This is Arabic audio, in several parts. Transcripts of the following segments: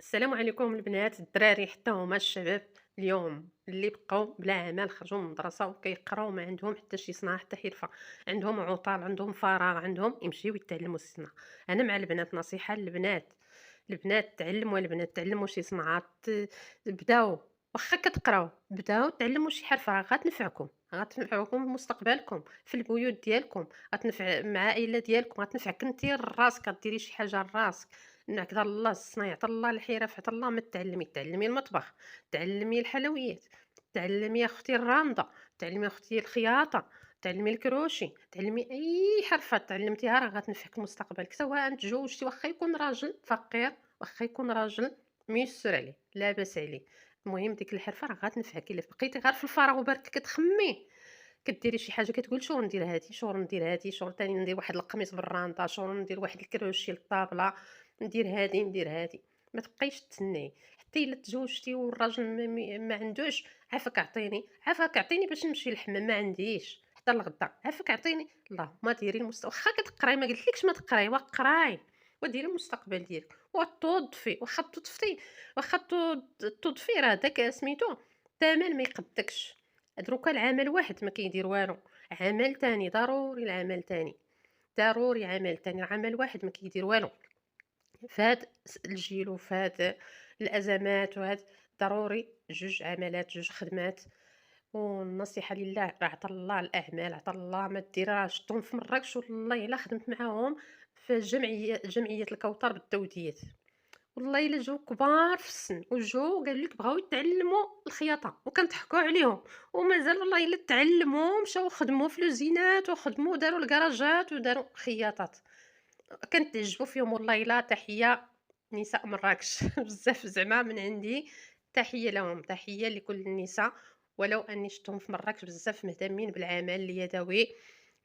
السلام عليكم البنات الدراري حتى هما الشباب اليوم اللي بقاو بلا عمل خرجوا من المدرسه وكيقراو ما عندهم حتى شي صنعه حتى حرفه. عندهم عطل، عندهم فراغ، عندهم يمشيو يتعلموا الصنعه. انا مع البنات، نصيحه للبنات: البنات تعلموا، البنات تعلموا شي صنعات. بداو، واخا كتقراو بداو تعلموا شي حرفه، غتنفعكم في مستقبلكم، في البيوت ديالكم، غتنفع مع العائله ديالكم، غتنفعك انت لراسك، غديري شي حاجه لراسك. إنك عطا الله الصنايع، عطا الله الحرف، عطا الله ما تعلمي، تعلمي المطبخ، تعلمي الحلويات، تعلمي يا اختي الرانضه، تعلمي يا اختي الخياطه، تعلمي الكروشي، تعلمي اي حرفه تعلمتيها راه غتنفعك في مستقبلك. سواء تزوجتي، واخا يكون راجل فقير، واخا يكون راجل ميسر عليه لاباس عليه، المهم ديك الحرفه راه غتنفعك. الا بقيتي غير في الفراغ وبرك كتخمي، كديري شي حاجه كتقول شغل ندير هادي، شغل ندير هادي، شغل تاني ندير واحد القميص بالرانطه، شغل ندير واحد الكروشي للطابله، ندير هادي ندير هادي. ما تبقايش تسناي حتى الا تزوجتي والراجل ما عندوش. عافاك عطيني، عافاك عطيني باش نمشي للحمام، ما عنديش حتى الغدا، عافاك عطيني. اللهم ديري واخا كتقراي، ما قلتلكش ما تقراي، وقراي وديري المستقبل ديالك وتوظفي. واخا تطفي، واخا تضفي، راه داك سميتو الثمن ما يقدكش. دروكا العمل واحد ما كيدير والو، عمل تاني ضروري، العمل تاني ضروري، عمل تاني، عمل واحد ما كيدير والو. فهاد الجيل وفهاد الازمات وهاد، ضروري جوج عملات، جوج خدمات. والنصيحه لله، راه عطا الله الاعمال، عطا الله ما دير. راه شفتهم في مراكش والله الا خدمت معاهم في جمعيه الكوثر بالتوديات، والله الا جاو كبار في السن وجاو قالوا لك بغاو يتعلموا الخياطه وكنضحكوا عليهم، ومازال والله الا تعلموا، مشاو خدموا في لوزينات وخدموا داروا الكراجات وداروا خياطات. كنتعجبوا فيهم والله الا. تحيه نساء مراكش بزاف زعما من عندي، تحيه لهم، تحيه لكل النساء. ولو اني شفتهم في مراكش بزاف مهتمين بالعمل اليدوي.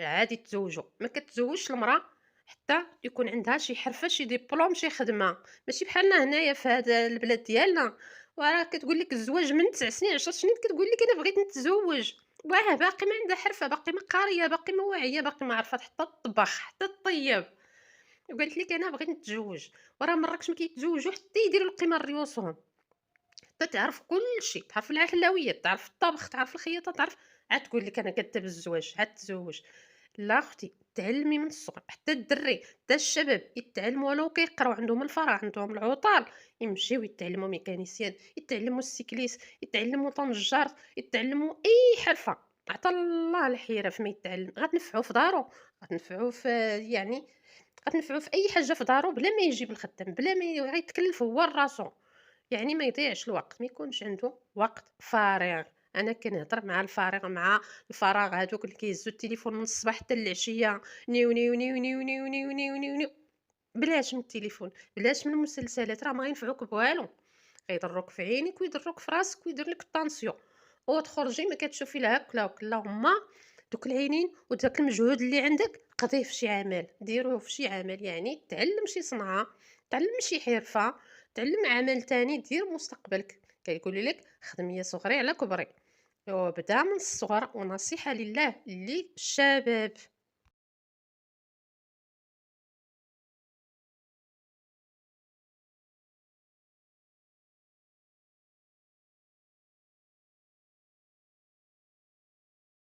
عادي تزوجوا، ما كتزوجش المراه حتى يكون عندها شي حرفه، شي ديبلوم، شي خدمه. ماشي بحالنا هنايا في هذا البلاد ديالنا، وراه كتقول لك الزواج من 9 سنين 10 سنين، كتقول لك انا بغيت نتزوج، واه باقي ما عندها حرفه، باقي ما قاريه، باقي ما واعيه، باقي ما عرفت حتى الطبخ حتى الطيب، وقالت لك انا بغيت نتزوج. وراه مراكش ما كيتزوجوا حتى يديروا القمار ريوسهم، حتى تعرف كلشي، تعرف الحلويات، تعرف الطبخ، تعرف الخياطه، تعرف. عاد تقول لك انا كاتبه بالزواج عاد تزوج. لا اختي، تعلمي من الصغر، حتى الدري حتى الشباب يتعلموا ولو كيقراو، عندهم الفراغ، عندهم العطل، يمشيو يتعلموا ميكانيسيان، يتعلموا السيكليس، يتعلموا طنجار، يتعلموا اي حرفه. عطا الله الحرف ما يتعلم غتنفعو في دارو، غتنفعو في، يعني غتنفعو في اي حاجه في دارو، بلا ما يجيب الخدام، بلا ما غيتكلف هو لراسو. يعني ما يضيعش الوقت، ما يكونش عنده وقت فارغ. انا كنهضر مع الفارغ، مع الفراغ هادوك اللي كيهزوا التليفون من الصباح حتى العشيه، نيو نيو نيو نيو نيو نيو نيو نيو نيو. بلاش من التليفون، بلاش من المسلسلات، راه ما غينفعوك بوالو، غيضروك في عينيك ويضروك في راسك ويدير لك الطنسيون. وتخرجي ما كتشوفي لا هاك لا هاك، اللهم دوك العينين وداك المجهود اللي عندك قضيه في شي عمل، ديروه في شي عمل، يعني تعلم شي صنعه، تعلم شي حرفه، تعلم عمل تاني دير مستقبلك. كيقولوا لك خدمي يا صغري على كبري، وبدا من الصغر. ونصيحه لله للشباب: